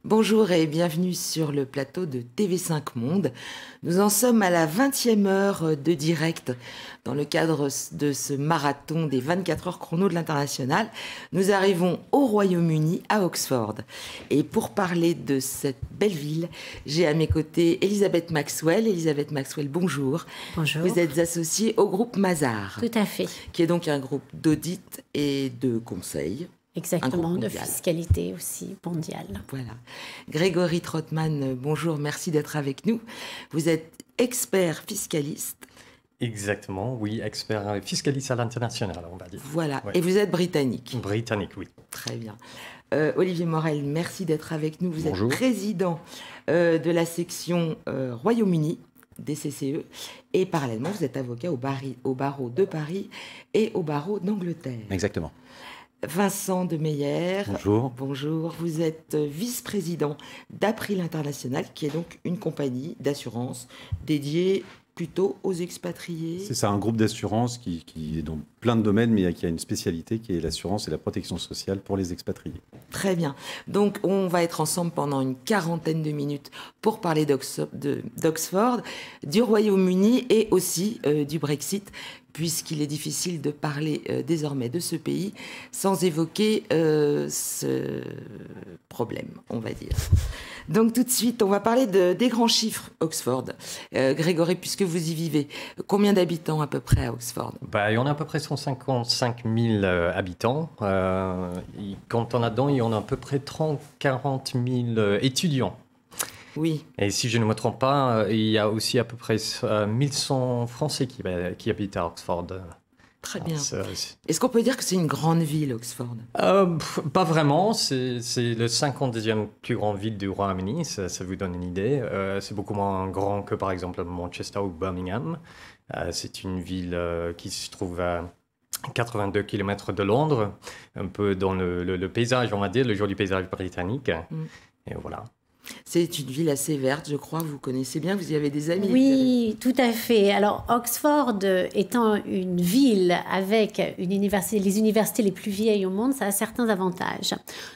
Bonjour et bienvenue sur le plateau de TV5 Monde. Nous en sommes à la 20e heure de direct dans le cadre de ce marathon des 24 heures chrono de l'international. Nous arrivons au Royaume-Uni, à Oxford. Et pour parler de cette belle ville, j'ai à mes côtés Elisabeth Maxwell. Elisabeth Maxwell, bonjour. Bonjour. Vous êtes associée au groupe Mazars. Tout à fait. Qui est donc un groupe d'audit et de conseil. Exactement, de fiscalité aussi mondiale. Voilà. Grégory Trottmann, bonjour, merci d'être avec nous. Vous êtes expert fiscaliste. Exactement, oui, expert fiscaliste à l'international, on va dire. Voilà, ouais. Et vous êtes britannique. Britannique, oui. Très bien. Olivier Morel, merci d'être avec nous. Vous Bonjour. êtes président de la section Royaume-Uni des CCE et parallèlement, vous êtes avocat au barreau de Paris et au barreau d'Angleterre. Exactement. Vincent de Meyer. Bonjour. Bonjour. Vous êtes vice-président d'April International, qui est donc une compagnie d'assurance dédiée plutôt aux expatriés. C'est ça, un groupe d'assurance qui est dans plein de domaines, mais qui a une spécialité qui est l'assurance et la protection sociale pour les expatriés. Très bien. Donc, on va être ensemble pendant une quarantaine de minutes pour parler d'Oxford, du Royaume-Uni et aussi du Brexit, puisqu'il est difficile de parler désormais de ce pays sans évoquer ce problème, on va dire. Donc tout de suite, on va parler des grands chiffres Oxford. Grégory, puisque vous y vivez, combien d'habitants à peu près à Oxford ? Il y en a à peu près 155 000 habitants. Quand on a dedans, il y en a à peu près 40 000 étudiants. Oui. Et si je ne me trompe pas, il y a aussi à peu près 1100 Français qui habitent à Oxford. Très bien. Est-ce qu'on peut dire que c'est une grande ville, Oxford ? Pas vraiment. C'est le 52e plus grande ville du Royaume-Uni. Ça vous donne une idée. C'est beaucoup moins grand que, par exemple, Manchester ou Birmingham. C'est une ville qui se trouve à 82 km de Londres, un peu dans le paysage, on va dire, le jour du paysage britannique. Et voilà. C'est une ville assez verte, je crois. Vous connaissez bien, vous y avez des amis. Oui, tout à fait. Alors, Oxford étant une ville avec les universités les plus vieilles au monde, ça a certains avantages,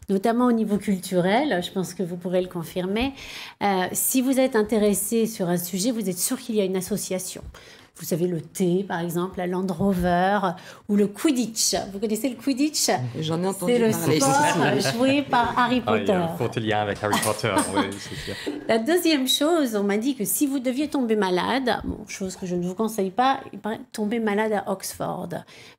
notamment au niveau culturel. Je pense que vous pourrez le confirmer. Si vous êtes intéressé sur un sujet, vous êtes sûr qu'il y a une association. Vous savez, le thé, par exemple, la Land Rover ou le Quidditch. Vous connaissez le Quidditch ? J'en ai entendu parler. C'est le sport joué par Harry Potter. Il y a un fort lien avec Harry Potter, oui, c'est sûr. La deuxième chose, on m'a dit que si vous deviez tomber malade, chose que je ne vous conseille pas, tomber malade à Oxford,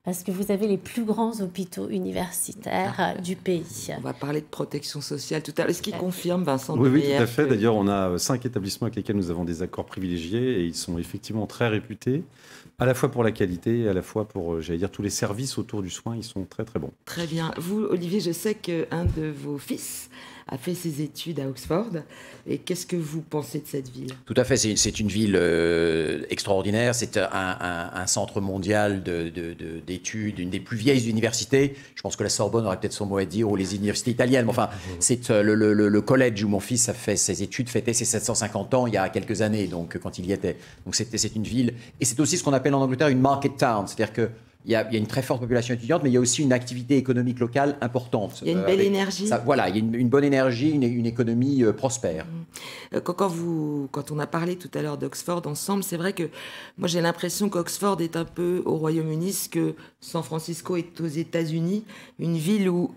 parce que vous avez les plus grands hôpitaux universitaires du pays. On va parler de protection sociale tout à l'heure. Est-ce qu'il confirme, Vincent ? Oui, tout à fait. D'ailleurs, on a 5 établissements avec lesquels nous avons des accords privilégiés et ils sont effectivement très réputés, à la fois pour la qualité et à la fois pour, j'allais dire, tous les services autour du soin, ils sont très très bons. Très bien. Vous, Olivier, je sais qu'un de vos fils a fait ses études à Oxford. Et qu'est-ce que vous pensez de cette ville ? Tout à fait, c'est une ville extraordinaire, c'est un centre mondial d'études, une des plus vieilles universités. Je pense que la Sorbonne aurait peut-être son mot à dire, ou les universités italiennes. Mais enfin, c'est le collège où mon fils a fait ses études, fêtait ses 750 ans il y a quelques années, donc quand il y était. Donc c'est une ville, et c'est aussi ce qu'on appelle en Angleterre une market town, c'est-à-dire que il y a une très forte population étudiante, mais il y a aussi une activité économique locale importante. Il y a une belle énergie. Voilà, il y a une bonne énergie, une économie prospère. Quand on a parlé tout à l'heure d'Oxford ensemble, c'est vrai que moi j'ai l'impression qu'Oxford est un peu au Royaume-Uni ce que San Francisco est aux États-Unis, une ville où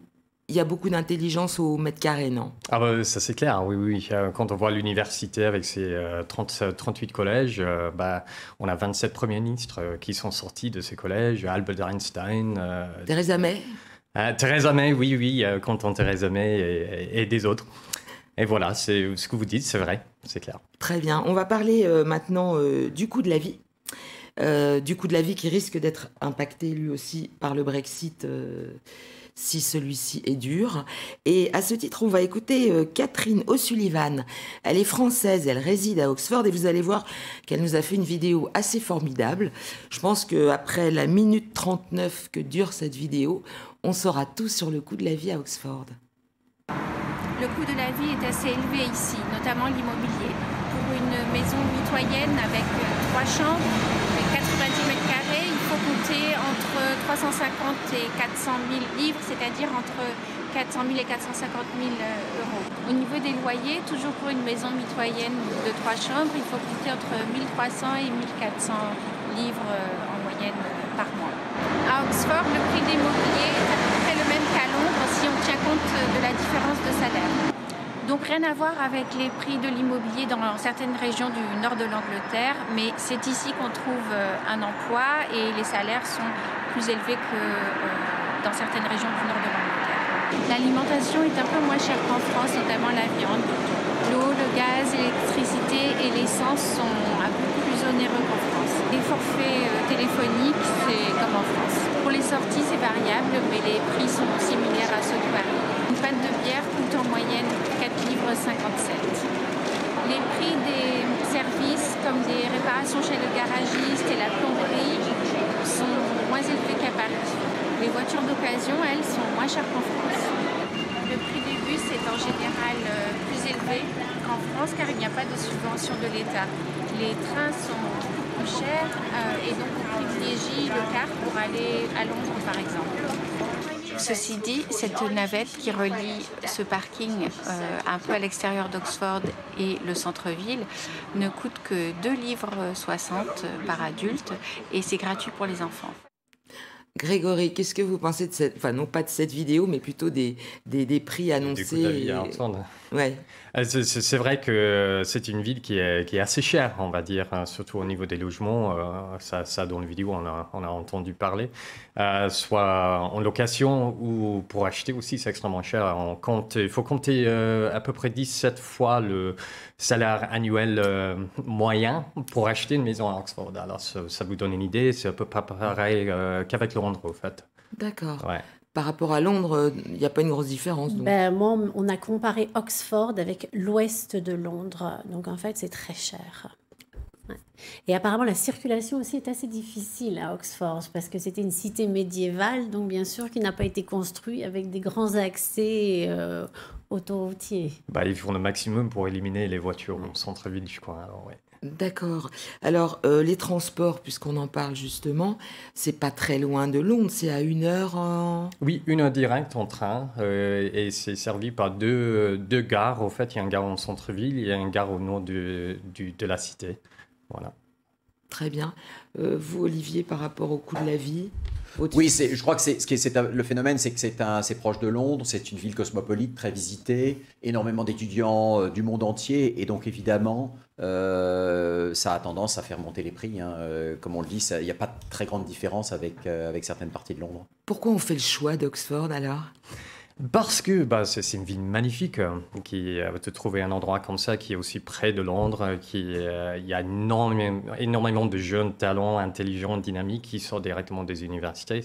il y a beaucoup d'intelligence au mètre carré, non ? Ça c'est clair, oui. Quand on voit l'université avec ses 38 collèges, on a 27 premiers ministres qui sont sortis de ces collèges. Albert Einstein. Theresa May ? Theresa May, oui, Canton Theresa May et des autres. Et voilà, c'est ce que vous dites, c'est vrai, c'est clair. Très bien. On va parler maintenant du coût de la vie. Du coût de la vie qui risque d'être impacté lui aussi par le Brexit si celui-ci est dur. Et à ce titre, on va écouter Catherine O'Sullivan. Elle est française, elle réside à Oxford et vous allez voir qu'elle nous a fait une vidéo assez formidable. Je pense qu'après la minute 39 que dure cette vidéo, on saura tout sur le coût de la vie à Oxford. Le coût de la vie est assez élevé ici, notamment l'immobilier. Pour une maison mitoyenne avec 3 chambres et 90 mètres carrés, il faut compter entre 350 et 400 000 livres, c'est-à-dire entre 400 000 et 450 000 euros. Au niveau des loyers, toujours pour une maison mitoyenne de 3 chambres, il faut compter entre 1300 et 1400 livres en moyenne par mois. À Oxford, le prix de l'immobilier est à peu près le même qu'à Londres si on tient compte de la différence de salaire. Donc rien à voir avec les prix de l'immobilier dans certaines régions du nord de l'Angleterre, mais c'est ici qu'on trouve un emploi et les salaires sont plus élevés que dans certaines régions du nord de l'Angleterre. L'alimentation est un peu moins chère qu'en France, notamment la viande. L'eau, le gaz, l'électricité et l'essence sont un peu plus onéreux qu'en France. Les forfaits téléphoniques, c'est comme en France. Pour les sorties, c'est variable, mais les prix sont similaires à ceux de Paris. Une pinte de bière coûte en moyenne 4,57 livres. Les prix des services, comme des réparations chez le garagiste et la plomberie, sont moins élevés qu'à Paris. Les voitures d'occasion, elles, sont moins chères qu'en France. Le prix des bus est en général plus élevé qu'en France car il n'y a pas de subvention de l'État. Les trains sont plus chers et donc on privilégie le car pour aller à Londres par exemple. Ceci dit, cette navette qui relie ce parking un peu à l'extérieur d'Oxford et le centre-ville ne coûte que 2,60 livres par adulte et c'est gratuit pour les enfants. Grégory, qu'est-ce que vous pensez de cette, enfin non pas de cette vidéo, mais plutôt des prix annoncés? Du coup, la vie à Oxford. Ouais. C'est vrai que c'est une ville qui est assez chère, on va dire, hein, surtout au niveau des logements. Ça, dans la vidéo, on a entendu parler. Soit en location ou pour acheter aussi, c'est extrêmement cher. Il faut compter à peu près 17 fois le salaire annuel moyen pour acheter une maison à Oxford. Alors, ça vous donne une idée, c'est à peu près pareil qu'avec Londres, au fait. D'accord. Ouais. Par rapport à Londres, il n'y a pas une grosse différence. Donc. Moi, on a comparé Oxford avec l'ouest de Londres. Donc, en fait, c'est très cher. Ouais. Et apparemment, la circulation aussi est assez difficile à Oxford parce que c'était une cité médiévale, donc bien sûr qui n'a pas été construite avec des grands accès autoroutiers. Ils font le maximum pour éliminer les voitures au centre-ville, je crois. Alors, ouais. D'accord. Alors, les transports, puisqu'on en parle justement, c'est pas très loin de Londres, c'est à 1 heure en... Oui, 1 heure directe en train et c'est servi par deux gares. Au fait, il y a une gare en centre-ville, il y a une gare au nord de la cité. Voilà. Très bien. Vous, Olivier, par rapport au coût de la vie? Oui, je crois que le phénomène, c'est que c'est proche de Londres, c'est une ville cosmopolite, très visitée, énormément d'étudiants du monde entier, et donc évidemment, ça a tendance à faire monter les prix. Hein. Comme on le dit, il n'y a pas de très grande différence avec certaines parties de Londres. Pourquoi on fait le choix d'Oxford alors ? Parce que c'est une ville magnifique qui de trouver un endroit comme ça qui est aussi près de Londres, il y a énormément de jeunes talents intelligents, dynamiques qui sortent directement des universités.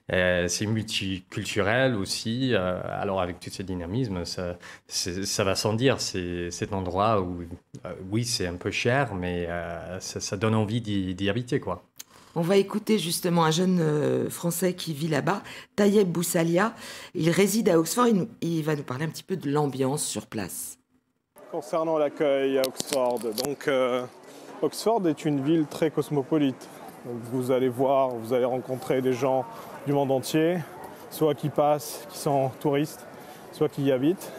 C'est multiculturel aussi. Alors avec tout ce dynamisme, ça va sans dire. C'est un endroit où oui, c'est un peu cher, mais ça donne envie d'y habiter, quoi. On va écouter justement un jeune Français qui vit là-bas, Tayeb Boussalia. Il réside à Oxford et il va nous parler un petit peu de l'ambiance sur place. Concernant l'accueil à Oxford, donc Oxford est une ville très cosmopolite. Donc, vous allez rencontrer des gens du monde entier, soit qui passent, qui sont touristes, soit qui y habitent,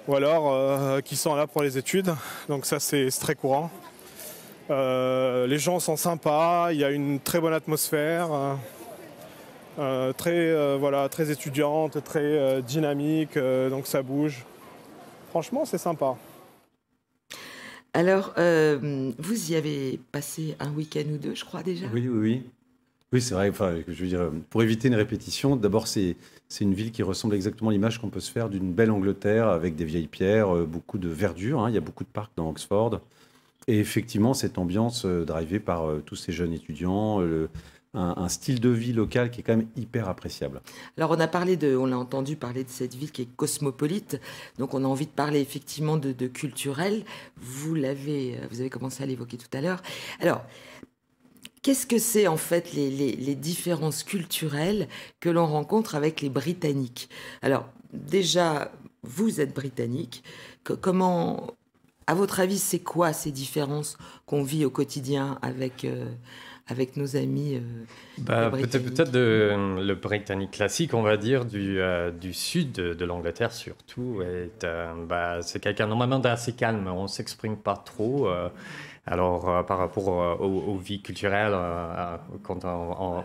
ou alors qui sont là pour les études. Donc ça c'est très courant. Les gens sont sympas, il y a une très bonne atmosphère, très étudiante, très dynamique, donc ça bouge. Franchement, c'est sympa. Alors, vous y avez passé un week-end ou deux, je crois déjà ? Oui. Oui, c'est vrai. Enfin, je veux dire, pour éviter une répétition, d'abord, c'est une ville qui ressemble exactement à l'image qu'on peut se faire d'une belle Angleterre avec des vieilles pierres, beaucoup de verdure. Hein, il y a beaucoup de parcs dans Oxford. Et effectivement, cette ambiance drivée par tous ces jeunes étudiants, un style de vie local qui est quand même hyper appréciable. Alors, on a entendu parler de cette ville qui est cosmopolite, donc on a envie de parler effectivement de culturel. Vous avez commencé à l'évoquer tout à l'heure. Alors, qu'est-ce que c'est en fait les différences culturelles que l'on rencontre avec les Britanniques ? Alors, déjà, vous êtes Britannique. À votre avis, c'est quoi ces différences qu'on vit au quotidien avec avec nos amis Peut-être le britannique classique, on va dire, du sud de l'Angleterre surtout. C'est quelqu'un normalement d'assez calme, on ne s'exprime pas trop. Alors, par rapport aux vies culturelles,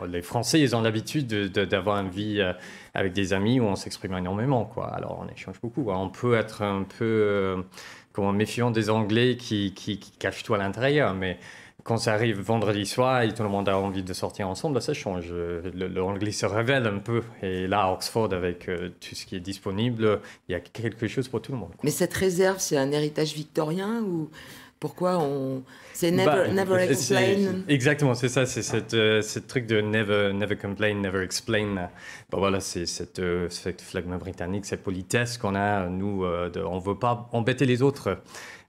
les Français, ils ont l'habitude d'avoir une vie avec des amis où on s'exprime énormément, quoi. Alors, on échange beaucoup. On peut être un peu méfiant des Anglais qui cachent tout à l'intérieur, mais quand ça arrive vendredi soir et tout le monde a envie de sortir ensemble, ça change. L'anglais se révèle un peu. Et là, à Oxford, avec tout ce qui est disponible, il y a quelque chose pour tout le monde, quoi. Mais cette réserve, c'est un héritage victorien ou pourquoi c'est never explain? Exactement, c'est ça. C'est ce truc de never complain, never explain. Voilà, c'est cette flegme britannique, cette politesse qu'on a. Nous, on ne veut pas embêter les autres.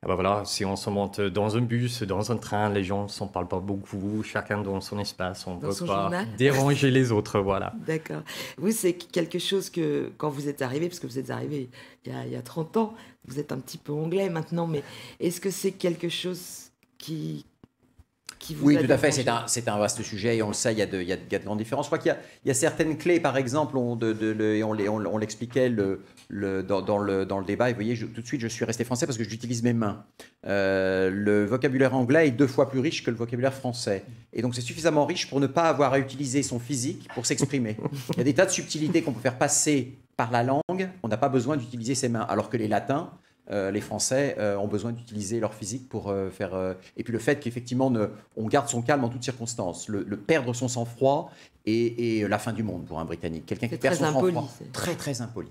Voilà, si on se monte dans un bus, dans un train, les gens ne s'en parlent pas beaucoup, chacun dans son espace, on ne veut pas déranger les autres, voilà. D'accord. Vous, c'est quelque chose que, quand vous êtes arrivé, parce que vous êtes arrivé il y a 30 ans, vous êtes un petit peu anglais maintenant, mais est-ce que c'est quelque chose qui vous Oui, a tout à fait, dérangé? c'est un vaste sujet et on le sait, il y a de grandes différences. Je crois qu'il y a certaines clés, par exemple, on l'expliquait dans le débat, et vous voyez, tout de suite, je suis resté français parce que j'utilise mes mains. Le vocabulaire anglais est 2 fois plus riche que le vocabulaire français. Et donc, c'est suffisamment riche pour ne pas avoir à utiliser son physique pour s'exprimer. Il y a des tas de subtilités qu'on peut faire passer par la langue, on n'a pas besoin d'utiliser ses mains, alors que les latins... les Français ont besoin d'utiliser leur physique pour faire... Et puis le fait qu'effectivement, on garde son calme en toutes circonstances. Le perdre son sang-froid est la fin du monde pour un Britannique. Quelqu'un qui perd son sang-froid. Très, très impoli.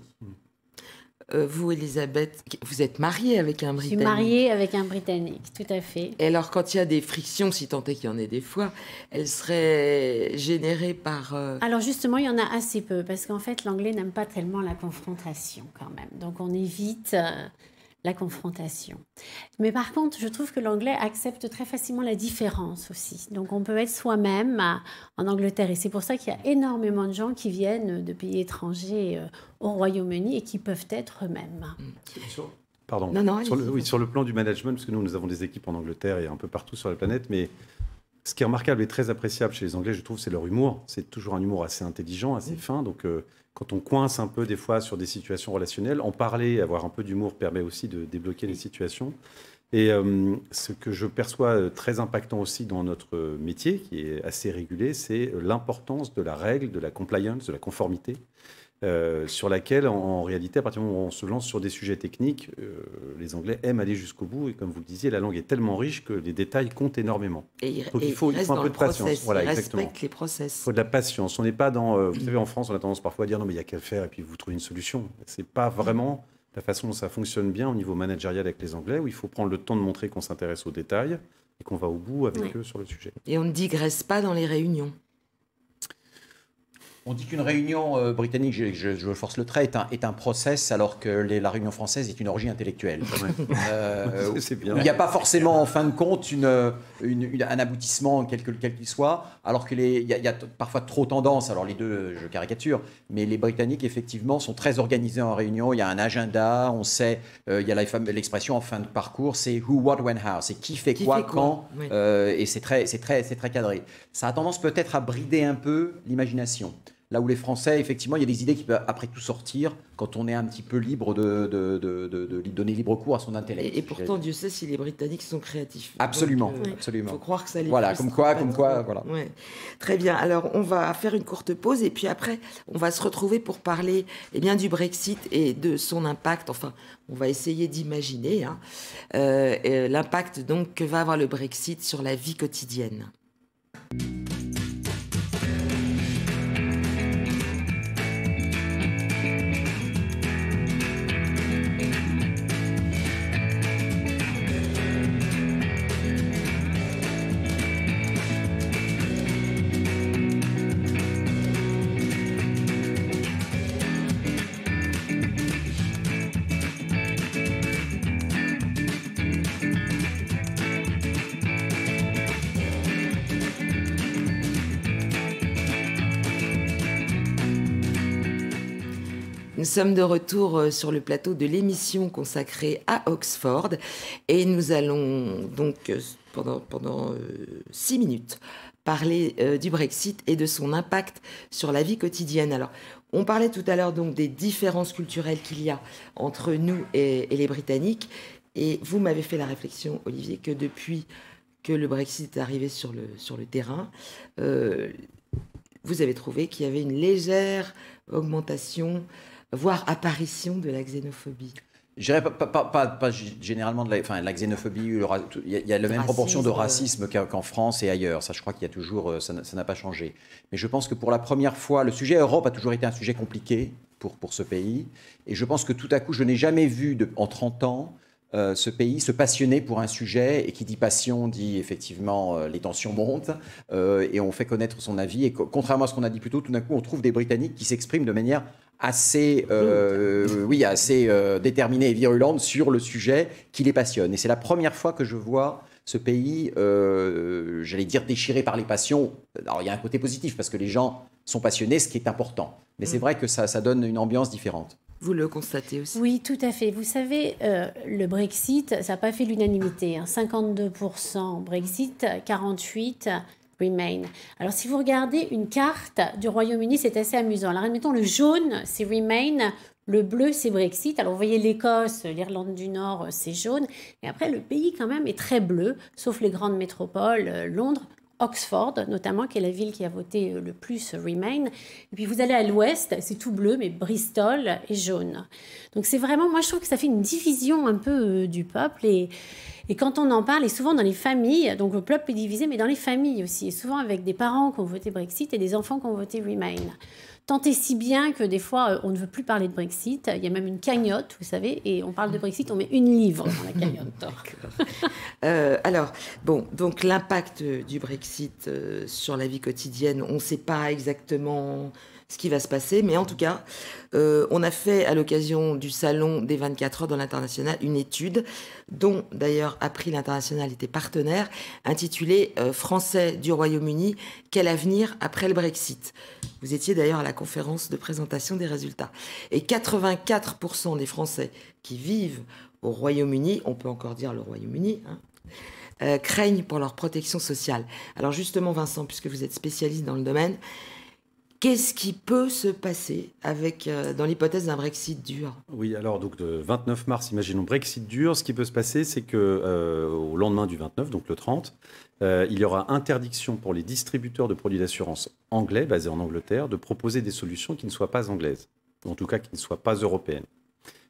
Vous, Elisabeth, vous êtes mariée avec un Britannique. Je suis mariée avec un Britannique, tout à fait. Et alors, quand il y a des frictions, si tant est qu'il y en ait des fois, elles seraient générées par... Alors justement, il y en a assez peu, parce qu'en fait, l'anglais n'aime pas tellement la confrontation quand même. Donc on évite... la confrontation. Mais par contre, je trouve que l'anglais accepte très facilement la différence aussi. Donc, on peut être soi-même en Angleterre. Et c'est pour ça qu'il y a énormément de gens qui viennent de pays étrangers au Royaume-Uni et qui peuvent être eux-mêmes. Pardon. Non, sur le plan du management, parce que nous avons des équipes en Angleterre et un peu partout sur la planète, mais ce qui est remarquable et très appréciable chez les Anglais, je trouve, c'est leur humour. C'est toujours un humour assez intelligent, assez fin. Donc, quand on coince un peu des fois sur des situations relationnelles, en parler, avoir un peu d'humour permet aussi de débloquer les situations. Et ce que je perçois très impactant aussi dans notre métier, qui est assez régulé, c'est l'importance de la règle, de la compliance, de la conformité, sur laquelle, en réalité, à partir du moment où on se lance sur des sujets techniques, les Anglais aiment aller jusqu'au bout. Et comme vous le disiez, la langue est tellement riche que les détails comptent énormément. Donc il faut un peu de patience. Voilà, exactement. Respecte les process. Il faut de la patience. On n'est pas dans... vous savez, en France, on a tendance parfois à dire non, mais il n'y a qu'à le faire et puis vous trouvez une solution. Ce n'est pas vraiment la façon dont ça fonctionne bien au niveau managérial avec les Anglais, où il faut prendre le temps de montrer qu'on s'intéresse aux détails et qu'on va au bout avec eux sur le sujet. Et on ne digresse pas dans les réunions. On dit qu'une réunion britannique, je force le trait, est un process, alors que la réunion française est une orgie intellectuelle. C'est bien. Il n'y a pas forcément, en fin de compte, un aboutissement, quel qu'il soit, alors qu'il y a parfois trop tendance, alors les deux, je caricature, mais les Britanniques, effectivement, sont très organisés en réunion. Il y a un agenda, on sait, il y a l'expression en fin de parcours, c'est who, what, when, how. C'est qui fait quoi, quand, oui. et c'est très cadré. Ça a tendance peut-être à brider un peu l'imagination. Là où les Français, effectivement, il y a des idées qui peuvent après tout sortir quand on est un petit peu libre de donner libre cours à son intellect. Et pourtant, Dieu sait si les Britanniques sont créatifs. Absolument, Donc, absolument. Il faut croire que ça les Voilà, frustre comme quoi, voilà. Ouais. Très bien. Alors, on va faire une courte pause et puis après, on va se retrouver pour parler du Brexit et de son impact. Enfin, on va essayer d'imaginer l'impact donc que va avoir le Brexit sur la vie quotidienne. Nous sommes de retour sur le plateau de l'émission consacrée à Oxford et nous allons donc pendant 6 minutes parler du Brexit et de son impact sur la vie quotidienne. Alors, on parlait tout à l'heure donc des différences culturelles qu'il y a entre nous et les Britanniques. Et vous m'avez fait la réflexion, Olivier, que depuis que le Brexit est arrivé sur le terrain, vous avez trouvé qu'il y avait une légère augmentation, voire apparition de la xénophobie. Je dirais pas généralement de la xénophobie, il y a la même proportion de racisme qu'en France et ailleurs. Ça, je crois qu'il y a toujours, ça n'a pas changé. Mais je pense que pour la première fois, le sujet Europe a toujours été un sujet compliqué pour ce pays. Et je pense que tout à coup, je n'ai jamais vu en 30 ans ce pays se passionner pour un sujet. Et qui dit passion dit effectivement les tensions montent et on fait connaître son avis. Et contrairement à ce qu'on a dit plus tôt, tout d'un coup, on trouve des Britanniques qui s'expriment de manière assez déterminée et virulente sur le sujet qui les passionne. Et c'est la première fois que je vois ce pays, j'allais dire, déchiré par les passions. Alors, il y a un côté positif, parce que les gens sont passionnés, ce qui est important. Mais c'est vrai que ça donne une ambiance différente. Vous le constatez aussi? Oui, tout à fait. Vous savez, le Brexit, ça n'a pas fait l'unanimité. 52% Brexit, 48% Remain. Alors, si vous regardez une carte du Royaume-Uni, c'est assez amusant. Alors, admettons, le jaune, c'est Remain, le bleu, c'est Brexit. Alors, vous voyez l'Écosse, l'Irlande du Nord, c'est jaune. Et après, le pays, quand même, est très bleu, sauf les grandes métropoles, Londres, Oxford, notamment, qui est la ville qui a voté le plus Remain. Et puis, vous allez à l'ouest, c'est tout bleu, mais Bristol est jaune. Donc, c'est vraiment, moi, je trouve que ça fait une division un peu du peuple. Et quand on en parle, et souvent dans les familles, donc le peuple est divisé, mais dans les familles aussi, et souvent avec des parents qui ont voté Brexit et des enfants qui ont voté Remain. Tant et si bien que des fois, on ne veut plus parler de Brexit. Il y a même une cagnotte, vous savez, et on parle de Brexit, on met une livre dans la cagnotte. Alors, bon, donc l'impact du Brexit sur la vie quotidienne, on ne sait pas exactement ce qui va se passer, mais en tout cas, on a fait à l'occasion du salon des 24 heures dans l'international une étude dont d'ailleurs April International était partenaire, intitulée Français du Royaume-Uni, quel avenir après le Brexit? Vous étiez d'ailleurs à la conférence de présentation des résultats. Et 84% des Français qui vivent au Royaume-Uni, on peut encore dire le Royaume-Uni, craignent pour leur protection sociale. Alors justement, Vincent, puisque vous êtes spécialiste dans le domaine, qu'est-ce qui peut se passer dans l'hypothèse d'un Brexit dur? Oui, alors donc le 29 mars, imaginons Brexit dur. Ce qui peut se passer, c'est que au lendemain du 29, donc le 30, il y aura interdiction pour les distributeurs de produits d'assurance anglais, basés en Angleterre, de proposer des solutions qui ne soient pas anglaises, en tout cas qui ne soient pas européennes.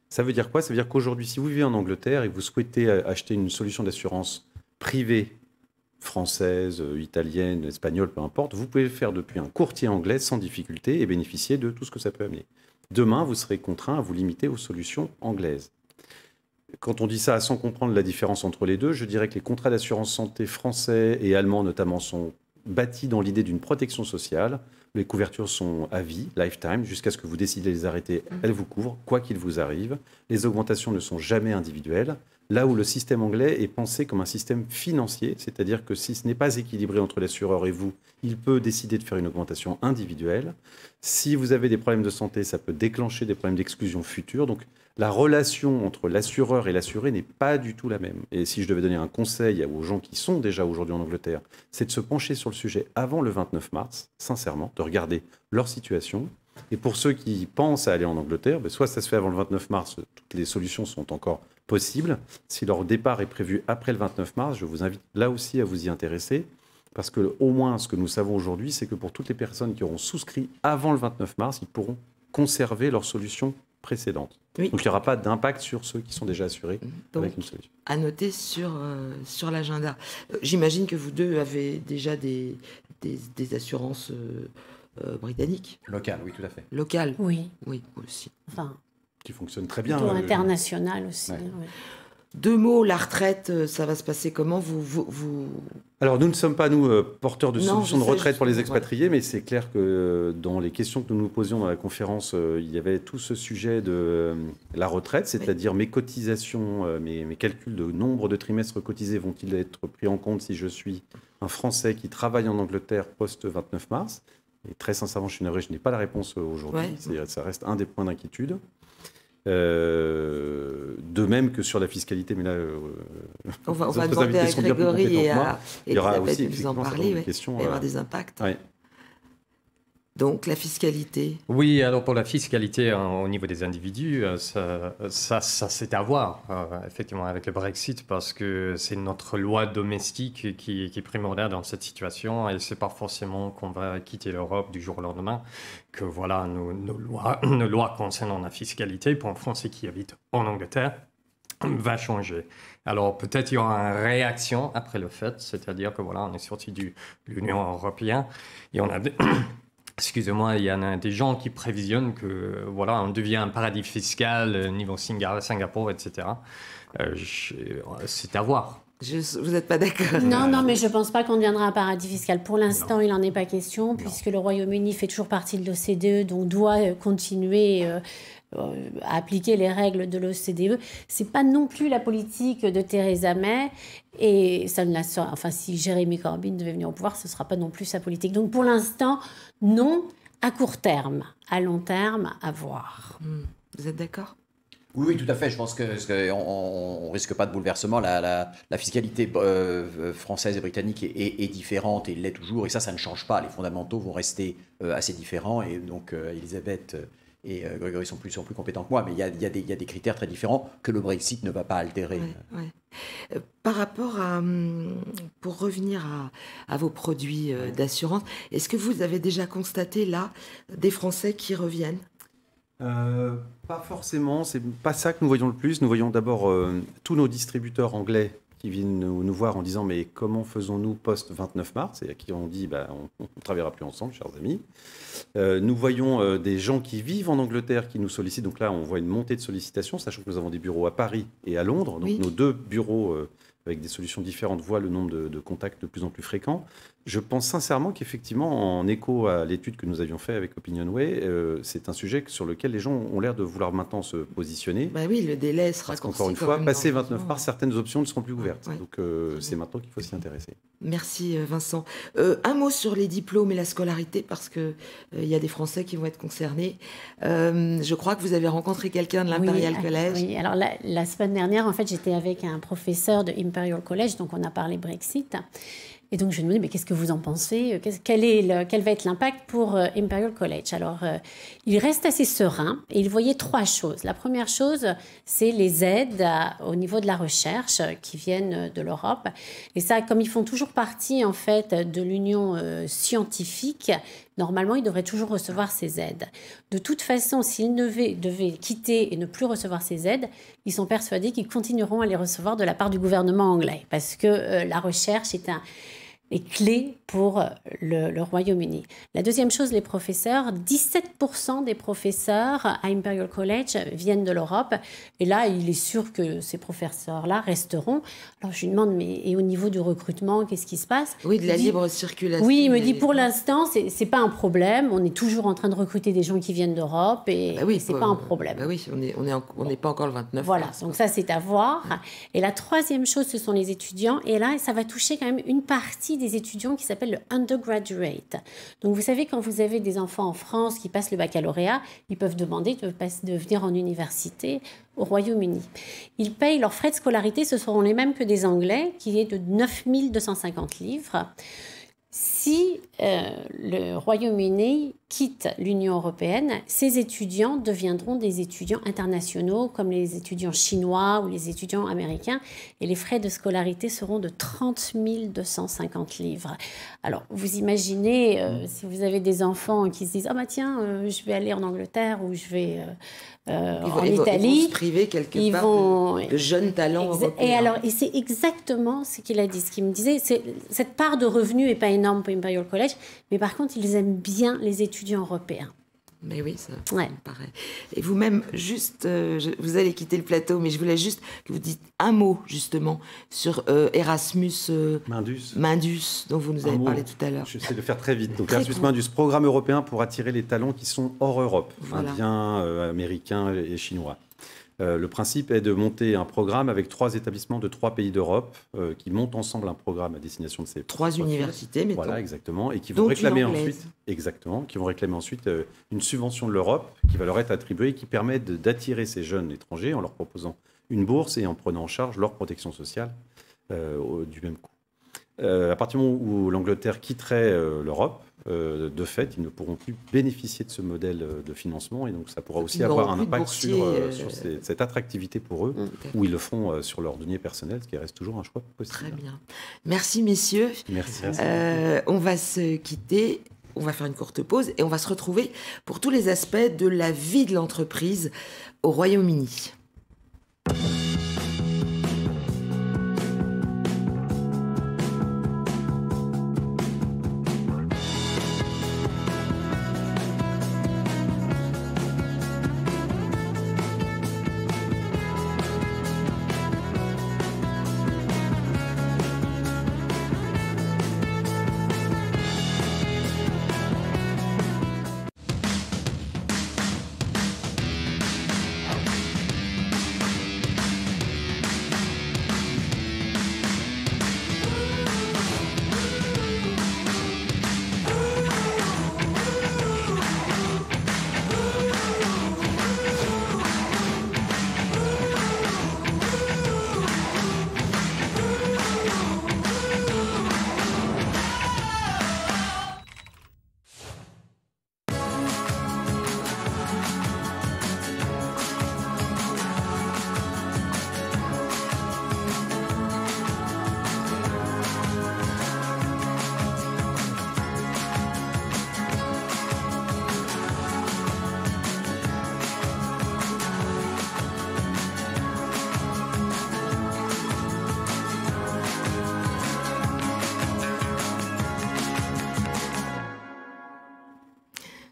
Ça veut dire quoi? Ça veut dire qu'aujourd'hui, si vous vivez en Angleterre et que vous souhaitez acheter une solution d'assurance privée, française, italienne, espagnole, peu importe, vous pouvez le faire depuis un courtier anglais sans difficulté et bénéficier de tout ce que ça peut amener. Demain, vous serez contraint à vous limiter aux solutions anglaises. Quand on dit ça sans comprendre la différence entre les deux, je dirais que les contrats d'assurance santé français et allemands notamment sont bâtis dans l'idée d'une protection sociale. Les couvertures sont à vie, lifetime, jusqu'à ce que vous décidez de les arrêter. Elles vous couvrent, quoi qu'il vous arrive. Les augmentations ne sont jamais individuelles. Là où le système anglais est pensé comme un système financier, c'est-à-dire que si ce n'est pas équilibré entre l'assureur et vous, il peut décider de faire une augmentation individuelle. Si vous avez des problèmes de santé, ça peut déclencher des problèmes d'exclusion future. Donc la relation entre l'assureur et l'assuré n'est pas du tout la même. Et si je devais donner un conseil aux gens qui sont déjà aujourd'hui en Angleterre, c'est de se pencher sur le sujet avant le 29 mars, sincèrement, de regarder leur situation. Et pour ceux qui pensent à aller en Angleterre, soit ça se fait avant le 29 mars, toutes les solutions sont encore possibles. Si leur départ est prévu après le 29 mars, je vous invite là aussi à vous y intéresser, parce que au moins ce que nous savons aujourd'hui, c'est que pour toutes les personnes qui auront souscrit avant le 29 mars, ils pourront conserver leur solution précédente. Oui. Donc il n'y aura pas d'impact sur ceux qui sont déjà assurés avec une solution. À noter sur l'agenda. J'imagine que vous deux avez déjà des assurances britanniques. Locales, oui, tout à fait. Locales. Oui. Oui, aussi. Enfin, qui fonctionne très bien. International aussi. Ouais. Ouais. Deux mots, la retraite, ça va se passer comment Alors, nous ne sommes pas, nous, porteurs de solutions de retraite pour les expatriés, mais c'est clair que dans les questions que nous nous posions dans la conférence, il y avait tout ce sujet de la retraite, c'est-à-dire mes cotisations, mes calculs de nombre de trimestres cotisés vont-ils être pris en compte si je suis un Français qui travaille en Angleterre post-29 mars? Et très sincèrement, je suis navré, je n'ai pas la réponse aujourd'hui. Ouais. Ça reste un des points d'inquiétude. De même que sur la fiscalité, mais là, on va demander à Grégory et à Elisabeth de vous en parler. Ouais. Il y aura des impacts. Ouais. Donc la fiscalité. Oui, alors pour la fiscalité au niveau des individus, ça c'est à voir effectivement avec le Brexit parce que c'est notre loi domestique qui est primordiale dans cette situation et c'est pas forcément qu'on va quitter l'Europe du jour au lendemain que voilà nos lois concernant la fiscalité pour un Français qui habite en Angleterre va changer. Alors peut-être il y aura une réaction après le fait, c'est-à-dire que voilà on est sorti de l'Union européenne et on a excusez-moi, il y en a des gens qui prévisionnent que voilà, on devient un paradis fiscal niveau Singapour, etc. C'est à voir. Vous n'êtes pas d'accord? Non, mais je ne pense pas qu'on deviendra un paradis fiscal. Pour l'instant, il n'en est pas question, puisque le Royaume-Uni fait toujours partie de l'OCDE, donc doit continuer à appliquer les règles de l'OCDE. Ce n'est pas non plus la politique de Theresa May, et ça ne la sera, enfin, si Jeremy Corbyn devait venir au pouvoir, ce ne sera pas non plus sa politique. Donc pour l'instant, non, à court terme. À long terme, à voir. Vous êtes d'accord? Oui, tout à fait. Je pense qu'on ne risque pas de bouleversement. La fiscalité française et britannique est différente et l'est toujours. Et ça ne change pas. Les fondamentaux vont rester assez différents. Et donc, Elisabeth et Grégory sont plus compétents que moi. Mais il y a des critères très différents que le Brexit ne va pas altérer. Ouais. Par rapport pour revenir à vos produits d'assurance, est-ce que vous avez déjà constaté là des Français qui reviennent? Pas forcément, c'est pas ça que nous voyons le plus. Nous voyons d'abord tous nos distributeurs anglais qui viennent nous voir en disant mais comment faisons-nous post-29 mars et à qui on dit on ne travaillera plus ensemble, chers amis. Nous voyons des gens qui vivent en Angleterre qui nous sollicitent. Donc là, on voit une montée de sollicitations, sachant que nous avons des bureaux à Paris et à Londres. Donc nos deux bureaux avec des solutions différentes voient le nombre de contacts de plus en plus fréquents. Je pense sincèrement qu'effectivement, en écho à l'étude que nous avions faite avec Opinionway, c'est un sujet sur lequel les gens ont l'air de vouloir maintenant se positionner. Oui, le délai sera raccourci. Encore une fois, passé 29 mars, certaines options ne seront plus ouvertes. Ouais. Donc c'est maintenant qu'il faut s'y intéresser. Merci Vincent. Un mot sur les diplômes et la scolarité, parce qu'il y a des Français qui vont être concernés. Je crois que vous avez rencontré quelqu'un de l'Imperial College. Oui, alors la semaine dernière, en fait, j'étais avec un professeur de Imperial College, donc on a parlé Brexit. Et donc, je me dis, mais qu'est-ce que vous en pensez? Quel va être l'impact pour Imperial College? Alors, il reste assez serein et il voyait trois choses. La première chose, c'est les aides au niveau de la recherche qui viennent de l'Europe. Et ça, comme ils font toujours partie, en fait, de l'union scientifique, normalement, ils devraient toujours recevoir ces aides. De toute façon, s'ils devaient quitter et ne plus recevoir ces aides, ils sont persuadés qu'ils continueront à les recevoir de la part du gouvernement anglais parce que la recherche est clé pour le Royaume-Uni. La deuxième chose, les professeurs, 17% des professeurs à Imperial College viennent de l'Europe. Et là, il est sûr que ces professeurs-là resteront. Alors, je lui demande, mais et au niveau du recrutement, qu'est-ce qui se passe? Oui, de la libre circulation. Oui, il me dit, pour l'instant, c'est pas un problème. On est toujours en train de recruter des gens qui viennent d'Europe et c'est pas un problème. Oui, on n'est pas encore le 29 Voilà, mars. donc ça, c'est à voir. Et la troisième chose, ce sont les étudiants. Et là, ça va toucher quand même une partie des étudiants qui s'appelle le undergraduate. Donc, vous savez, quand vous avez des enfants en France qui passent le baccalauréat, ils peuvent demander de venir en université au Royaume-Uni. Ils payent leurs frais de scolarité, ce seront les mêmes que des Anglais, qui est de 9 250 livres. Si le Royaume-Uni quitte l'Union européenne, ces étudiants deviendront des étudiants internationaux comme les étudiants chinois ou les étudiants américains et les frais de scolarité seront de 30 250 livres. Alors, vous imaginez, si vous avez des enfants qui se disent « Ah bah tiens, je vais aller en Angleterre ou je vais en Italie », ils vont se priver quelque part de jeunes talents européens. Et c'est exactement ce qu'il a dit. Ce qu'il me disait, c'est cette part de revenus n'est pas énorme pour Imperial College, mais par contre, ils aiment bien les étudiants européens. Mais oui, ça me paraît. Et vous-même, juste, vous allez quitter le plateau, mais je voulais juste que vous dites un mot, justement, sur Erasmus Mundus, dont vous nous avez parlé tout à l'heure. J'essaie de faire très vite. Donc, Erasmus Mundus, programme européen pour attirer les talents qui sont hors Europe, indiens, américains et chinois. Le principe est de monter un programme avec 3 établissements de 3 pays d'Europe qui montent ensemble un programme à destination de ces 3 profils. universités, mettons. Voilà, exactement, et qui vont Dont réclamer une anglaise. ensuite, exactement, qui vont réclamer ensuite une subvention de l'Europe qui va leur être attribuée et qui permet d'attirer ces jeunes étrangers en leur proposant une bourse et en prenant en charge leur protection sociale du même coup. À partir du moment où l'Angleterre quitterait l'Europe, de fait, ils ne pourront plus bénéficier de ce modèle de financement et donc ça pourra aussi Ils n'auront avoir un plus de impact boursiers, sur cette attractivité pour eux, où ils le font sur leurs deniers personnels, ce qui reste toujours un choix possible. Très bien. Merci, messieurs. Merci. On va se quitter. On va faire une courte pause et on va se retrouver pour tous les aspects de la vie de l'entreprise au Royaume-Uni.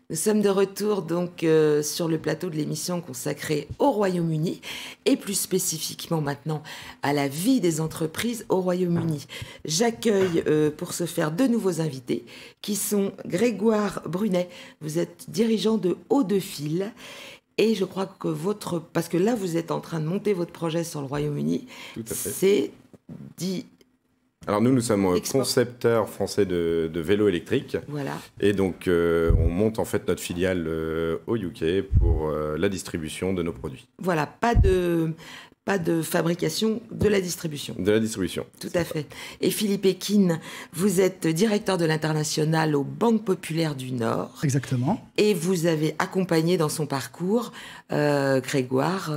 Nous sommes de retour donc sur le plateau de l'émission consacrée au Royaume-Uni et plus spécifiquement maintenant à la vie des entreprises au Royaume-Uni. J'accueille pour ce faire 2 nouveaux invités qui sont Grégoire Brunet. Vous êtes dirigeant de Haut de Fil et je crois que parce que là vous êtes en train de monter votre projet sur le Royaume-Uni. Tout à fait. C'est dit. Alors nous sommes concepteurs français de vélos électriques. Voilà. Et donc on monte en fait notre filiale au UK pour la distribution de nos produits. Voilà, pas de fabrication, de la distribution. De la distribution. Tout à fait. Et Philippe Ekin, vous êtes directeur de l'international aux Banques Populaires du Nord. Exactement. Et vous avez accompagné dans son parcours Grégoire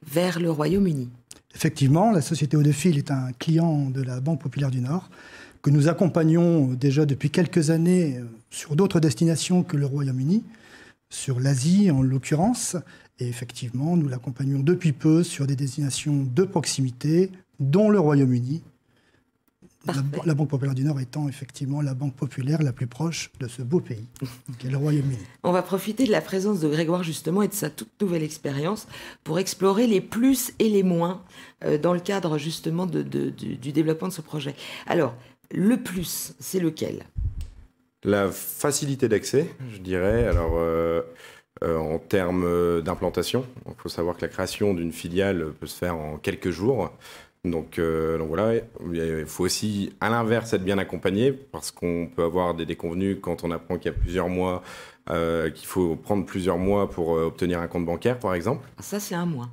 vers le Royaume-Uni. Effectivement, la société Haut de Fil est un client de la Banque Populaire du Nord, que nous accompagnons déjà depuis quelques années sur d'autres destinations que le Royaume-Uni, sur l'Asie en l'occurrence. Et effectivement, nous l'accompagnons depuis peu sur des destinations de proximité, dont le Royaume-Uni. La Banque Populaire du Nord étant effectivement la banque populaire la plus proche de ce beau pays, qu'est le Royaume-Uni. On va profiter de la présence de Grégoire justement et de sa toute nouvelle expérience pour explorer les plus et les moins dans le cadre justement du développement de ce projet. Alors, le plus, c'est lequel ? La facilité d'accès, je dirais. Alors, en termes d'implantation, il faut savoir que la création d'une filiale peut se faire en quelques jours. Donc voilà, il faut aussi, à l'inverse, être bien accompagné parce qu'on peut avoir des déconvenues quand on apprend qu'il y a plusieurs mois, qu'il faut prendre plusieurs mois pour obtenir un compte bancaire, par exemple. Ça, c'est un mois.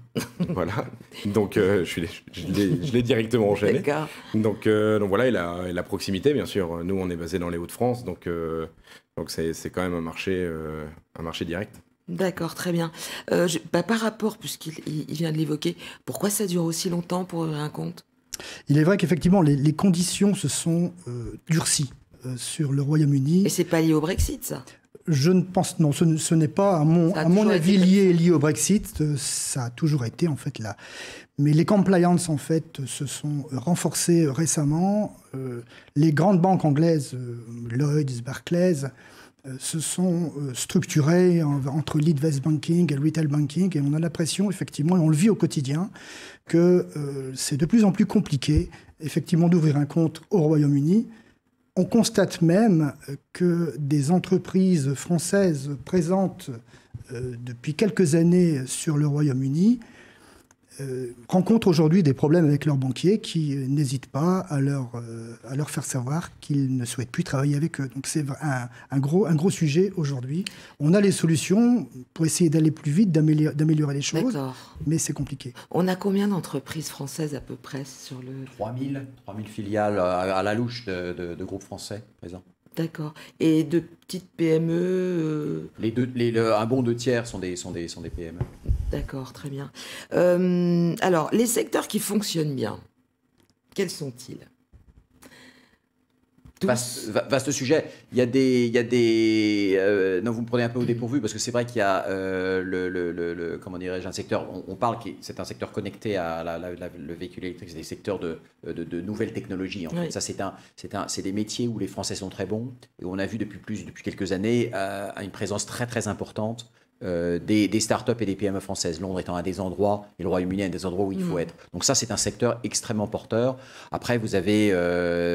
Voilà, donc je l'ai directement enchaîné. D'accord. Donc voilà, et la proximité, bien sûr. Nous, on est basé dans les Hauts-de-France, donc c'est quand même un marché direct. D'accord, très bien. Par rapport, puisqu'il vient de l'évoquer, pourquoi ça dure aussi longtemps pour ouvrir un compte ? Il est vrai qu'effectivement, les conditions se sont durcies sur le Royaume-Uni. Et c'est pas lié au Brexit, ça ? Je ne pense non, ce n'est pas à mon avis lié au Brexit. Ça a toujours été en fait là. Mais les compliance en fait se sont renforcées récemment. Les grandes banques anglaises, Lloyds, Barclays, se sont structurées entre l'Invest Banking et le Retail Banking, et on a l'impression, effectivement, et on le vit au quotidien, que c'est de plus en plus compliqué, effectivement, d'ouvrir un compte au Royaume-Uni. On constate même que des entreprises françaises présentes depuis quelques années sur le Royaume-Uni rencontrent aujourd'hui des problèmes avec leurs banquiers qui n'hésitent pas à leur faire savoir qu'ils ne souhaitent plus travailler avec eux. Donc c'est un gros sujet aujourd'hui. On a les solutions pour essayer d'aller plus vite, d'améliorer les choses, mais c'est compliqué. On a combien d'entreprises françaises à peu près sur le... 3000 filiales à la louche de groupes français présents. D'accord. Et de petites PME un bon 2/3 sont des PME. D'accord, très bien. Alors, les secteurs qui fonctionnent bien, quels sont-ils ? Vaste sujet. Il y a des non, vous me prenez un peu au dépourvu parce que c'est vrai qu'il y a comment dirais-je, un secteur. On parle c'est un secteur connecté à le véhicule électrique. C'est des secteurs de nouvelles technologies. En fait, ça c'est des métiers où les Français sont très bons et où on a vu depuis quelques années une présence très très importante. Des startups et des PME françaises, Londres étant un des endroits et le Royaume-Uni un des endroits où il faut être. Donc ça, c'est un secteur extrêmement porteur. Après, vous avez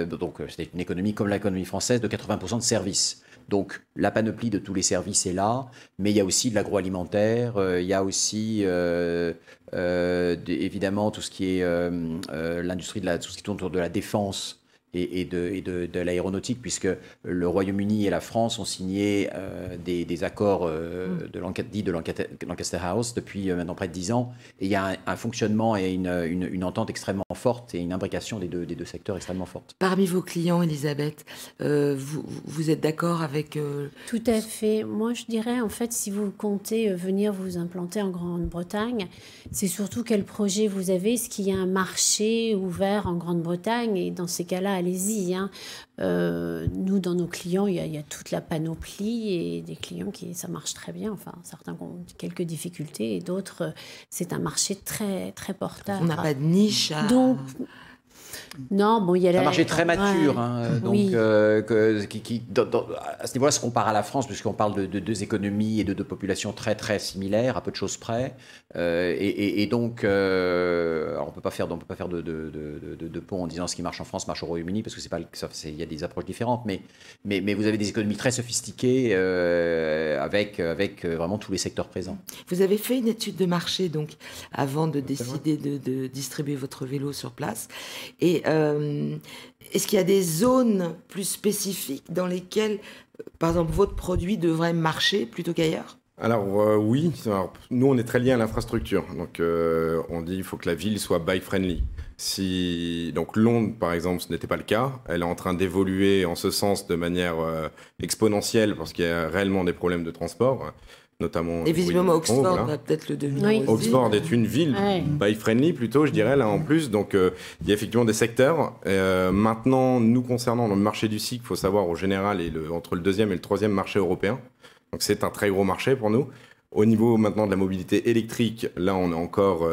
donc c'est une économie comme l'économie française de 80% de services. Donc la panoplie de tous les services est là, mais il y a aussi de l'agroalimentaire, il y a aussi évidemment tout ce qui est l'industrie tout ce qui tourne autour de la défense. Et de l'aéronautique, puisque le Royaume-Uni et la France ont signé des accords dits de Lancaster House depuis maintenant près de 10 ans. Et il y a un fonctionnement et une entente extrêmement forte et une imbrication des deux secteurs extrêmement forte. Parmi vos clients, Elisabeth, vous êtes d'accord avec... Tout à fait. Moi, je dirais, en fait, si vous comptez venir vous implanter en Grande-Bretagne, c'est surtout quel projet vous avez. Est-ce qu'il y a un marché ouvert en Grande-Bretagne ? Et dans ces cas-là, allez-y. Nous, dans nos clients, il y a toute la panoplie et des clients ça marche très bien. Enfin, certains ont quelques difficultés et d'autres, c'est un marché très, très porteur. On n'a pas de niche à... Donc, non, bon, il y a un marché très mature, donc oui. À ce niveau-là, se compare à la France, puisqu'on parle de deux économies et de deux populations très très similaires, à peu de choses près, et donc alors on peut pas faire de pont en disant ce qui marche en France marche au Royaume-Uni, parce que il y a des approches différentes, mais vous avez des économies très sophistiquées avec vraiment tous les secteurs présents. Vous avez fait une étude de marché donc avant de décider de distribuer votre vélo sur place. Et est-ce qu'il y a des zones plus spécifiques dans lesquelles, par exemple, votre produit devrait marcher plutôt qu'ailleurs ? Alors oui, nous on est très liés à l'infrastructure. Donc on dit qu'il faut que la ville soit bike-friendly. Donc Londres, par exemple, ce n'était pas le cas. Elle est en train d'évoluer en ce sens de manière exponentielle parce qu'il y a réellement des problèmes de transport. Notamment, et visiblement Oxford va peut-être le devenir. Oui. Oxford est une ville bike-friendly plutôt, je dirais, là en plus. Donc il y a effectivement des secteurs. Maintenant, nous concernant le marché du cycle, il faut savoir au général, entre le deuxième et le troisième marché européen. Donc c'est un très gros marché pour nous. Au niveau maintenant de la mobilité électrique, là on est encore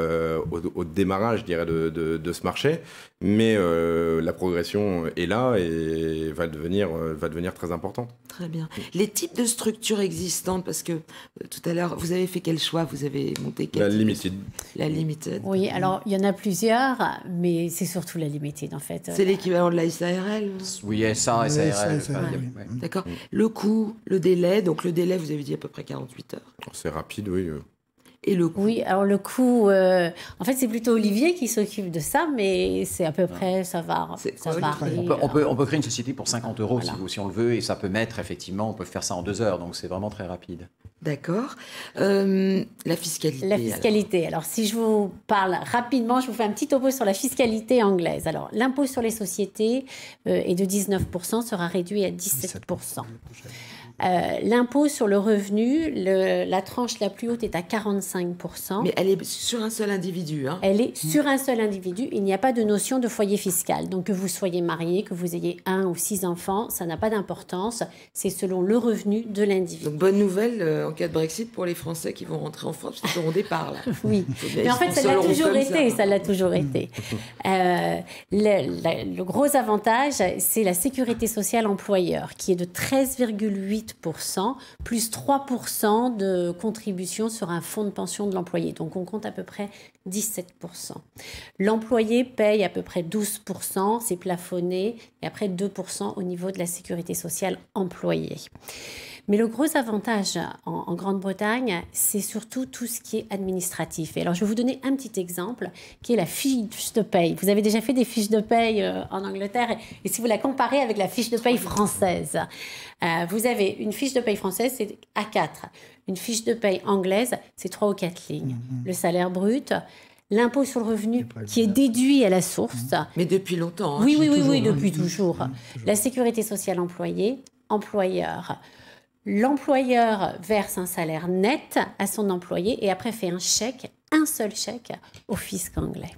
au démarrage, je dirais, de ce marché. Mais la progression est là et va devenir très importante. Très bien. Les types de structures existantes, parce que tout à l'heure, vous avez fait quel choix ? Vous avez monté quel La Limited. La Limited. Oui, alors il y en a plusieurs, mais c'est surtout la Limited en fait. C'est l'équivalent de la SARL ? Oui, SARL. Ouais. D'accord. Le coût, le délai, donc le délai, vous avez dit à peu près 48 heures. C'est rapide, oui. Et le coût ? Oui, alors le coût, en fait, c'est plutôt Olivier qui s'occupe de ça, mais c'est à peu près, ça varie. On peut créer une société pour 50 € voilà. si on le veut, et ça peut mettre, effectivement, on peut faire ça en 2 heures, donc c'est vraiment très rapide. D'accord. La fiscalité. La fiscalité. Alors, si je vous parle rapidement, je vous fais un petit topo sur la fiscalité anglaise. Alors, l'impôt sur les sociétés est de 19%, sera réduit à 17%. L'impôt sur le revenu, la tranche la plus haute est à 45%. Mais elle est sur un seul individu. Hein. Elle est sur un seul individu. Il n'y a pas de notion de foyer fiscal. Donc que vous soyez marié, que vous ayez 1 ou 6 enfants, ça n'a pas d'importance. C'est selon le revenu de l'individu. Donc bonne nouvelle en cas de Brexit pour les Français qui vont rentrer en France, parce qu'ils auront des parts. Là. Oui, mais en fait ça l'a toujours été. Ça l'a toujours été. Le gros avantage, c'est la sécurité sociale employeur, qui est de 13,8%. 8%, plus 3% de contribution sur un fonds de pension de l'employé. Donc on compte à peu près 17%. L'employé paye à peu près 12%, c'est plafonné, et après 2% au niveau de la sécurité sociale employée. Mais le gros avantage en Grande-Bretagne, c'est surtout tout ce qui est administratif. Et alors, je vais vous donner un petit exemple, qui est la fiche de paye. Vous avez déjà fait des fiches de paye en Angleterre, et si vous la comparez avec la fiche de paye française, vous avez une fiche de paye française, c'est A4. Une fiche de paye anglaise, c'est 3 ou 4 lignes. Le salaire brut, l'impôt sur le revenu qui est déduit à la source. Mais depuis longtemps. Oui, depuis toujours. La sécurité sociale employée, employeur. L'employeur verse un salaire net à son employé et après fait un seul chèque au fisc anglais.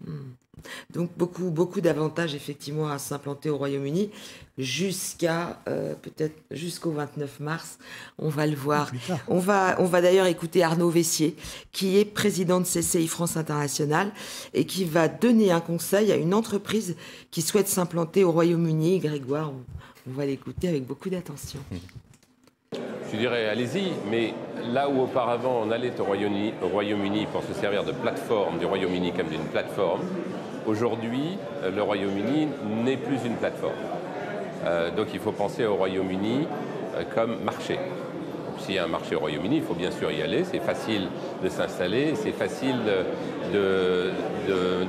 Donc beaucoup d'avantages effectivement à s'implanter au Royaume-Uni peut-être jusqu'au 29 mars. On va le voir. On va d'ailleurs écouter Arnaud Vessier, qui est président de CCI France International et qui va donner un conseil à une entreprise qui souhaite s'implanter au Royaume-Uni. Grégoire, on va l'écouter avec beaucoup d'attention. Je dirais, allez-y, mais là où auparavant on allait au Royaume-Uni pour se servir de plateforme du Royaume-Uni comme d'une plateforme, aujourd'hui, le Royaume-Uni n'est plus une plateforme. Donc il faut penser au Royaume-Uni comme marché. S'il y a un marché au Royaume-Uni, il faut bien sûr y aller. C'est facile de s'installer, c'est facile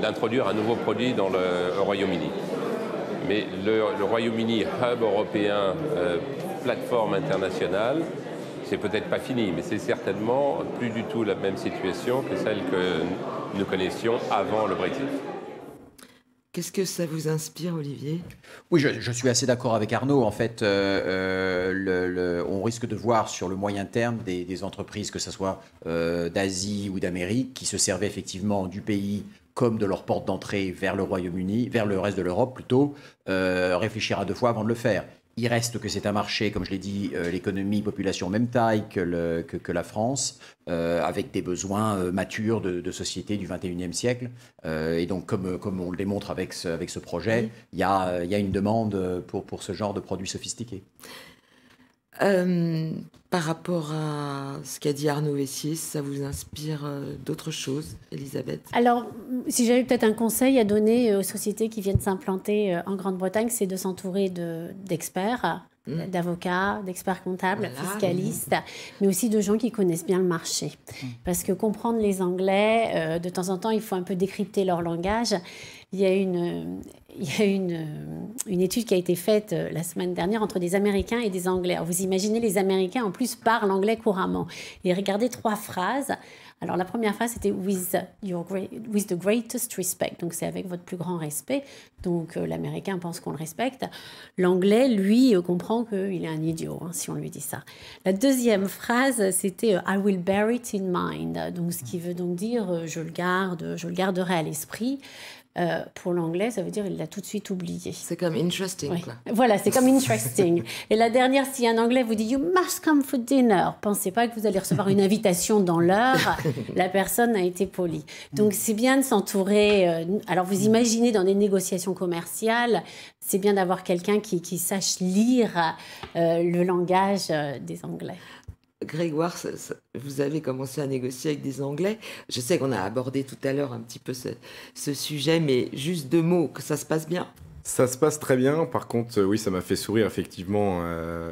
d'introduire un nouveau produit dans le Royaume-Uni. Mais le Royaume-Uni, hub européen, plateforme internationale, c'est peut-être pas fini, mais c'est certainement plus du tout la même situation que celle que nous connaissions avant le Brexit. Qu'est-ce que ça vous inspire, Olivier ? Oui, je suis assez d'accord avec Arnaud. En fait, on risque de voir sur le moyen terme des entreprises, que ce soit d'Asie ou d'Amérique, qui se servaient effectivement du pays comme de leur porte d'entrée vers le Royaume-Uni, vers le reste de l'Europe plutôt, réfléchir à 2 fois avant de le faire. Il reste que c'est un marché, comme je l'ai dit, l'économie, population même taille que la France, avec des besoins matures de sociétés du 21e siècle. Et donc, comme on le démontre avec ce projet, il y a une demande pour ce genre de produits sophistiqués. Par rapport à ce qu'a dit Arnaud Vessier, ça vous inspire d'autres choses, Elisabeth ? Alors, si j'avais peut-être un conseil à donner aux sociétés qui viennent s'implanter en Grande-Bretagne, c'est de s'entourer d'experts, d'avocats, d'experts comptables, fiscalistes, mais aussi de gens qui connaissent bien le marché. Parce que comprendre les Anglais, de temps en temps, il faut un peu décrypter leur langage. Il y a une étude qui a été faite la semaine dernière entre des Américains et des Anglais. Alors vous imaginez, les Américains en plus parlent anglais couramment. Et regardez 3 phrases. Alors la première phrase c'était with the greatest respect. Donc c'est avec votre plus grand respect. Donc l'Américain pense qu'on le respecte. L'Anglais, lui, comprend qu'il est un idiot si on lui dit ça. La deuxième phrase c'était I will bear it in mind. Donc ce qui veut donc dire je le garderai à l'esprit. Pour l'anglais, ça veut dire il l'a tout de suite oublié. C'est comme interesting, oui. Quoi. Voilà, c'est comme interesting. Et la dernière, si un anglais vous dit you must come for dinner, pensez pas que vous allez recevoir une invitation dans l'heure. La personne a été polie. Donc c'est bien de s'entourer. Alors vous imaginez dans des négociations commerciales, c'est bien d'avoir quelqu'un qui sache lire le langage des Anglais. Grégoire, vous avez commencé à négocier avec des Anglais. Je sais qu'on a abordé tout à l'heure un petit peu ce sujet, mais juste 2 mots, que ça se passe bien. Ça se passe très bien. Par contre, oui, ça m'a fait sourire effectivement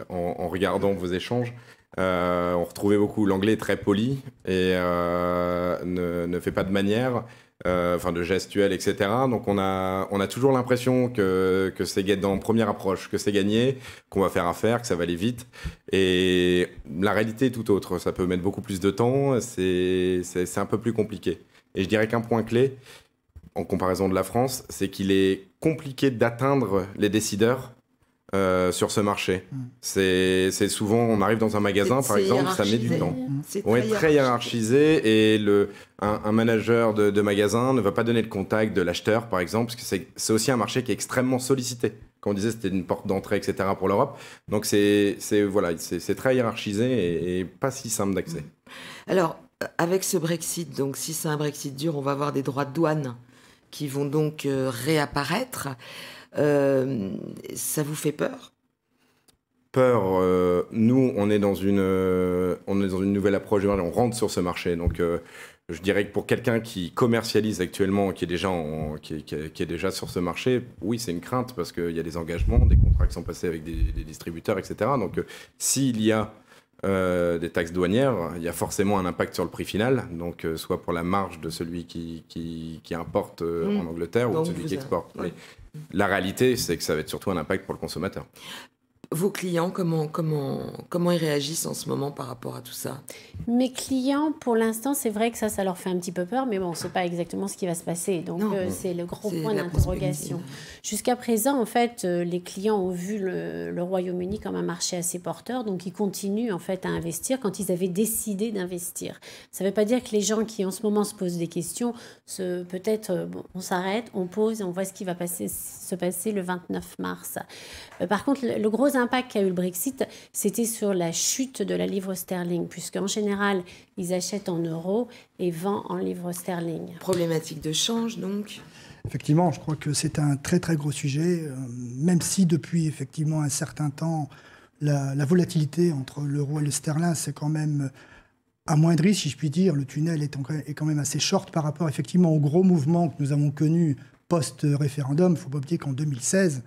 en regardant vos échanges. On retrouvait beaucoup l'anglais très poli et ne fait pas de manière. De gestuelle, etc. Donc on a toujours l'impression que c'est dans première approche, que c'est gagné, qu'on va faire affaire, que ça va aller vite. Et la réalité est tout autre. Ça peut mettre beaucoup plus de temps, c'est un peu plus compliqué. Et je dirais qu'un point clé, en comparaison de la France, c'est qu'il est compliqué d'atteindre les décideurs sur ce marché. C'est souvent, on arrive dans un magasin, par exemple, ça met du temps. On est très hiérarchisé et un manager de magasin ne va pas donner le contact de l'acheteur, par exemple, parce que c'est aussi un marché qui est extrêmement sollicité. Comme on disait, c'était une porte d'entrée, etc. pour l'Europe. Donc c'est très hiérarchisé et pas si simple d'accès. Alors, avec ce Brexit, donc si c'est un Brexit dur, on va avoir des droits de douane qui vont donc réapparaître. Ça vous fait peur ? peur. Nous, on est dans une nouvelle approche, on rentre sur ce marché. Donc, je dirais que pour quelqu'un qui commercialise actuellement, qui est déjà sur ce marché, oui, c'est une crainte parce qu'il y a des engagements, des contrats qui sont passés avec des distributeurs, etc. Donc, s'il y a des taxes douanières, il y a forcément un impact sur le prix final, donc soit pour la marge de celui qui importe en Angleterre ou de celui qui exporte. Mais la réalité, c'est que ça va être surtout un impact pour le consommateur. Vos clients, comment ils réagissent en ce moment par rapport à tout ça? Mes clients, pour l'instant, c'est vrai que ça leur fait un petit peu peur, mais bon, on ne sait pas exactement ce qui va se passer. Donc, c'est le gros point d'interrogation. Jusqu'à présent, en fait, les clients ont vu le Royaume-Uni comme un marché assez porteur, donc ils continuent en fait à investir quand ils avaient décidé d'investir. Ça ne veut pas dire que les gens qui en ce moment se posent des questions, peut-être, on s'arrête, on pose, on voit ce qui va se passer le 29 mars. Par contre, le gros impact qu'a eu le Brexit, c'était sur la chute de la livre sterling, puisqu'en général, ils achètent en euros et vendent en livre sterling. Problématique de change, donc. Effectivement, je crois que c'est un très très gros sujet, même si depuis effectivement un certain temps, la volatilité entre l'euro et le sterling s'est quand même amoindrie, si je puis dire. Le tunnel est quand même assez short par rapport effectivement au gros mouvement que nous avons connu post-référendum. Il ne faut pas oublier qu'en 2016,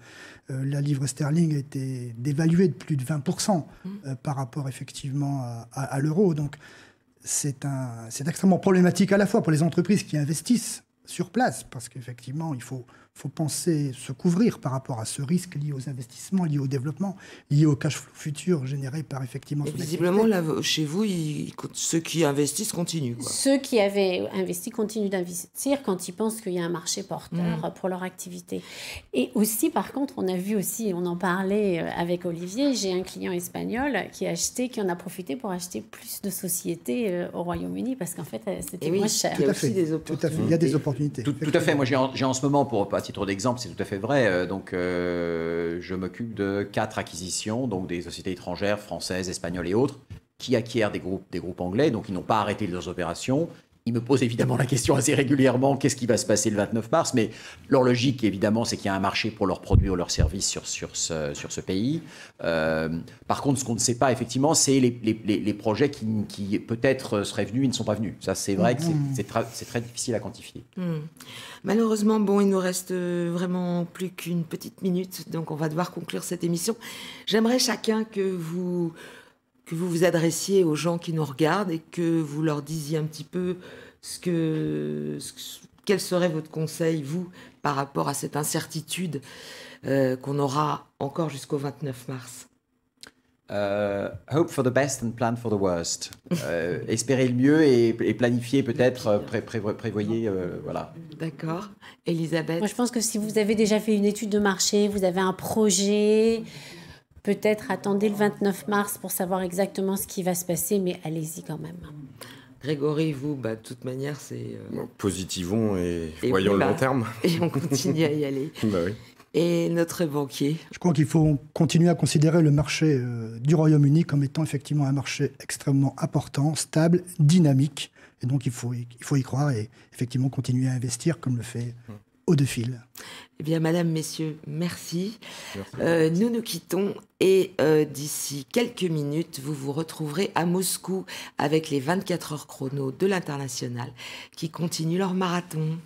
la livre sterling a été dévaluée de plus de 20% par rapport effectivement à l'euro. Donc c'est extrêmement problématique à la fois pour les entreprises qui investissent sur place, parce qu'effectivement, il faut penser se couvrir par rapport à ce risque lié aux investissements, lié au développement, lié au cash flow futur généré par effectivement... Et visiblement, là, chez vous, ceux qui investissent continuent, quoi. Ceux qui avaient investi continuent d'investir quand ils pensent qu'il y a un marché porteur pour leur activité. Et aussi, par contre, on a vu aussi, on en parlait avec Olivier, j'ai un client espagnol qui en a profité pour acheter plus de sociétés au Royaume-Uni, parce qu'en fait, c'était moins cher. Tout à fait. Il y a des opportunités. Tout à fait. Moi, j'ai en ce moment, à titre d'exemple, c'est tout à fait vrai. Je m'occupe de 4 acquisitions, donc des sociétés étrangères, françaises, espagnoles et autres, qui acquièrent des groupes anglais, donc ils n'ont pas arrêté leurs opérations. Ils me posent évidemment la question assez régulièrement, qu'est-ce qui va se passer le 29 mars? Mais leur logique, évidemment, c'est qu'il y a un marché pour leurs produits ou leurs services sur ce pays. Par contre, ce qu'on ne sait pas, effectivement, c'est les projets qui peut-être seraient venus et ne sont pas venus. Ça, c'est vrai que c'est très difficile à quantifier. Malheureusement, il nous reste vraiment plus qu'une petite minute, donc on va devoir conclure cette émission. J'aimerais chacun que vous vous adressiez aux gens qui nous regardent et que vous leur disiez un petit peu quel serait votre conseil, vous, par rapport à cette incertitude qu'on aura encore jusqu'au 29 mars. Hope for the best and plan for the worst. Espérez le mieux et planifiez peut-être, prévoyez, voilà. D'accord. Elisabeth? Moi, je pense que si vous avez déjà fait une étude de marché, vous avez un projet... Peut-être attendez le 29 mars pour savoir exactement ce qui va se passer, mais allez-y quand même. Grégory, vous, de toute manière, c'est... Positivons et voyons le long terme. Et on continue à y aller. Oui. Et notre banquier? Je crois qu'il faut continuer à considérer le marché du Royaume-Uni comme étant effectivement un marché extrêmement important, stable, dynamique. Et donc, il faut y croire et effectivement continuer à investir comme le fait... Eau de Fil. Eh bien, madame, messieurs, merci. Nous nous quittons et d'ici quelques minutes, vous vous retrouverez à Moscou avec les 24 heures chrono de l'International qui continuent leur marathon.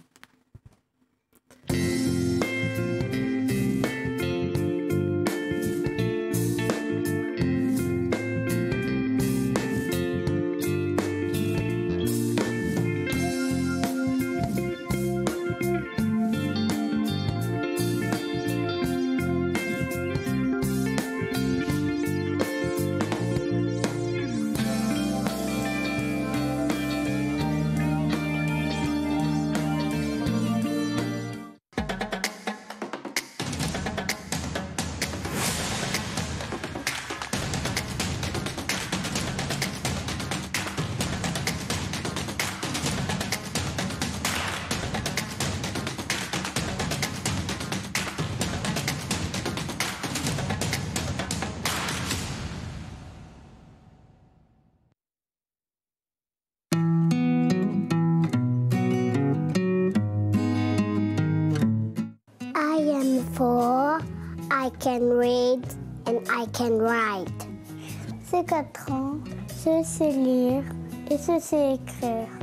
I can read and I can write. C'est 4 ans, je sais lire et je sais écrire.